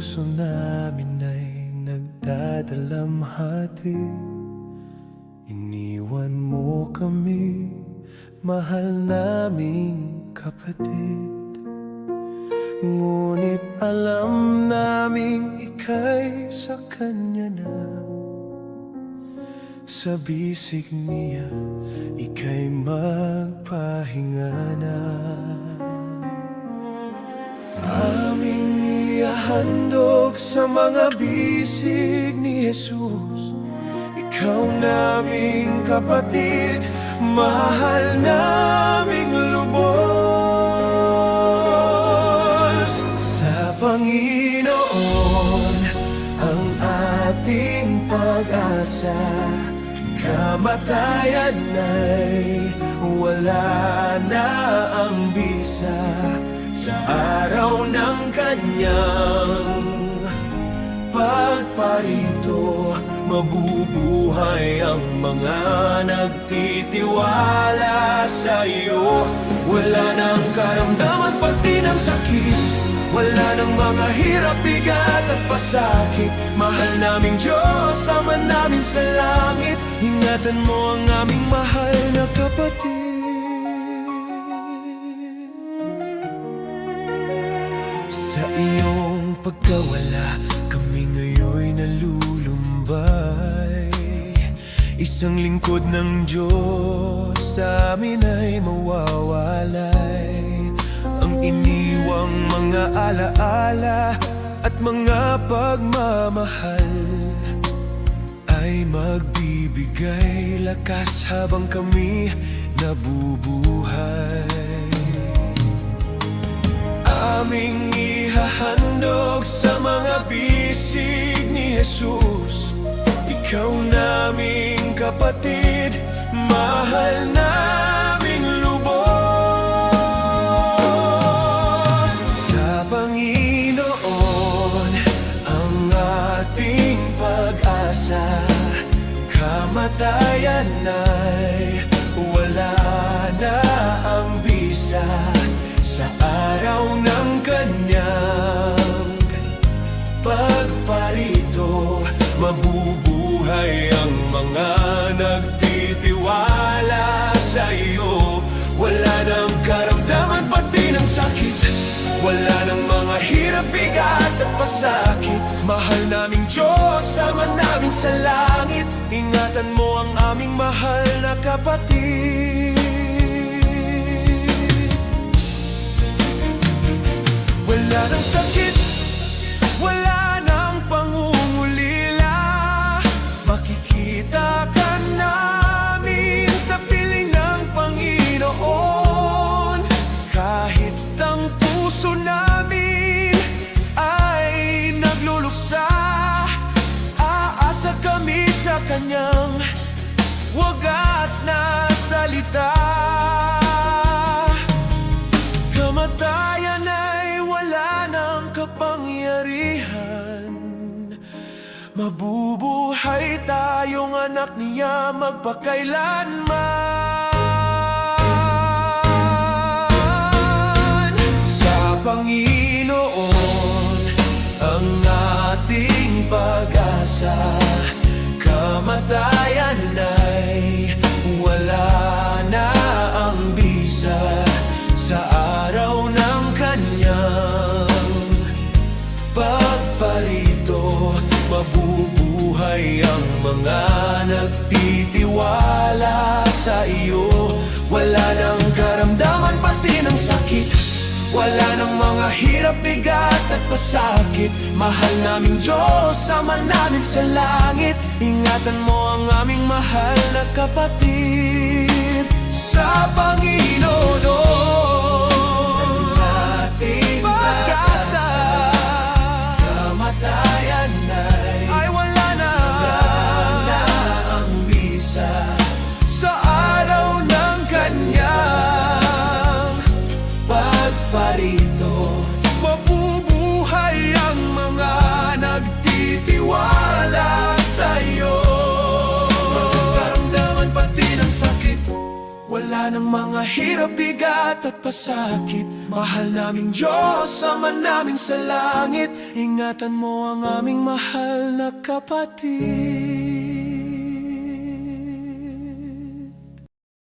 puso namin ay nagdadalamhati. Iniwan mo kami, mahal naming kapatid. Ngunit alam naming ika'y sa kanya na. Sa bisig niya, ika'y magpahinga na. Aming ihahandog sa mga bisig ni Jesus. Ikaw naming kapatid, mahal naming lubos. Sa Panginoon ang ating pag-asa. Kamatayan ay wala na ang bisa. Sa araw ng kanyang pagparito, mabubuhay ang mga nagtitiwala sa iyo. Wala nang karamdaman pati ng sakit, wala nang mga hirap, bigat at pasakit. Mahal naming Diyos, sama namin sa langit. Ingatan mo ang aming mahal na kapatid. Sa iyong pagkawala, kami ngayon nalulumbay. Isang lingkod ng Diyos sa amin ay mawawalay. Ang iniwang mga alaala at mga pagmamahal ay magbibigay lakas habang kami nabubuhay. Aming ihahandog sa mga bisig ni Jesus. Ikaw naming kapatid, mahal naming lubos. Sa Panginoon ang ating pag-asa. Kamatayan ay wala na ang bisa. Sa araw ng kanyang pagparito, mabubuhay ang mga nagtitiwala sa iyo. Wala nang karamdaman pati ng sakit, wala nang mga hirap, bigat at pasakit. Mahal naming Diyos, sama namin sa langit. Ingatan mo ang aming mahal na kapatid. Wala nang sakit, wala nang pangungulila. Makikita ka namin sa piling ng Panginoon. Kahit ang puso namin ay nagluluksa, aasa kami sa kanyang wagas na salita. Kamatayan ay wala ng kapangyarihan. Mabubuhay tayong anak niya magpakailanman. Sa Panginoon ang ating pag-asa. Kamatayan ay wala na ang bisa. Sa araw ng kanyang pagparito, mabubuhay ang mga nagtitiwala sa iyo. Wala nang karamdaman pati ng sakit, wala nang mga hirap, bigat at pasakit. Mahal naming Diyos, sama namin sa langit. Ingatan mo ang aming mahal na kapatid. Sa Panginoon ang ating pag-asa. Kamatayan ay wala na ang bisa. Sa araw ng kanyang pagparito, mabubuhay ang mga nagtitiwala sa iyo. Karamdaman pati ng sakit, wala Wala ng mga hirap, bigat at pasakit. Mahal naming Diyos, Ama namin sa langit. Ingatan mo ang aming mahal na kapatid.